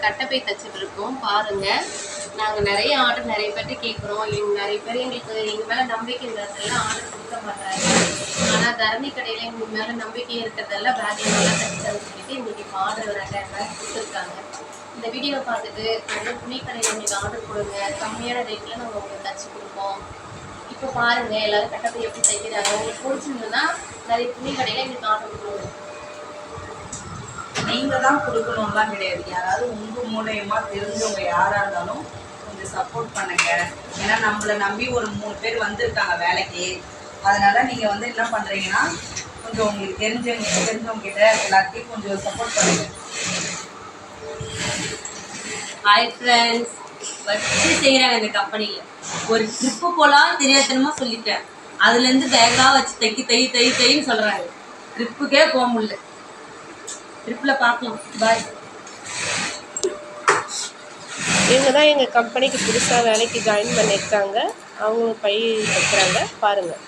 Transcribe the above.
கட்டப்பை தச்சுட்ருக்கோம். பாருங்கள், நாங்கள் நிறைய ஆர்டர் நிறைய பேர்ட்டு கேட்குறோம். நிறைய பேர் எங்களுக்கு எங்கள் மேலே நம்பிக்கை இருக்கிறதெல்லாம் ஆர்டர் கொடுக்க மாட்டாங்க. ஆனால் தரணி கடையில் எங்கள் மேலே நம்பிக்கை இருக்கிறதெல்லாம் பேக்கில் நல்லா தச்சு சொல்லிட்டு இன்றைக்கி ஆர்டர் ஒரு 2000 பேக் கொடுத்துருக்காங்க. இந்த வீடியோவை பார்த்துட்டு நல்ல துணி கடையில் எங்களுக்கு ஆர்டர் கொடுங்க, கம்மியான ரேட்டில் நாங்கள் உங்களுக்கு தச்சு கொடுப்போம். இப்போ பாருங்கள் எல்லோரும் கட்டப்பை எப்படி தைக்கிறாங்க. உங்களுக்கு பிடிச்சிருந்ததுன்னா நிறைய துணி கடையில் எங்களுக்கு ஆர்டர் கொடுங்க. நீங்கள் தான் கொடுக்கணும்லாம் கிடையாது. யாராவது உங்கள் மூலயமா தெரிஞ்சவங்க யாராக இருந்தாலும் கொஞ்சம் சப்போர்ட் பண்ணுங்கள். ஏன்னா நம்மளை நம்பி ஒரு 3 பேர் வந்திருக்காங்க வேலைக்கு. அதனால் நீங்கள் வந்து என்ன பண்ணுறீங்கன்னா கொஞ்சம் உங்களுக்கு தெரிஞ்சவங்க கிட்ட எல்லாத்தையும் கொஞ்சம் சப்போர்ட் பண்ணுங்கள். ஹாய் ஃப்ரெண்ட்ஸ், வச்சு செய்கிறாங்க இந்த கம்பெனியில். ஒரு ட்ரிப்பு போகலாம் தெரியாதனமாக சொல்லிட்டேன். அதுலேருந்து பேக்காக வச்சு தைன்னு சொல்கிறாங்க. ட்ரிப்புக்கே போக முடியல. ட்ரிப்பில் பார்க்கலாம். பாய். இவங்க தான் எங்கள் கம்பெனிக்கு புதுசாக வேலைக்கு ஜாயின் பண்ணியிருக்காங்க. அவங்க பை தைக்கிறாங்க பாருங்கள்.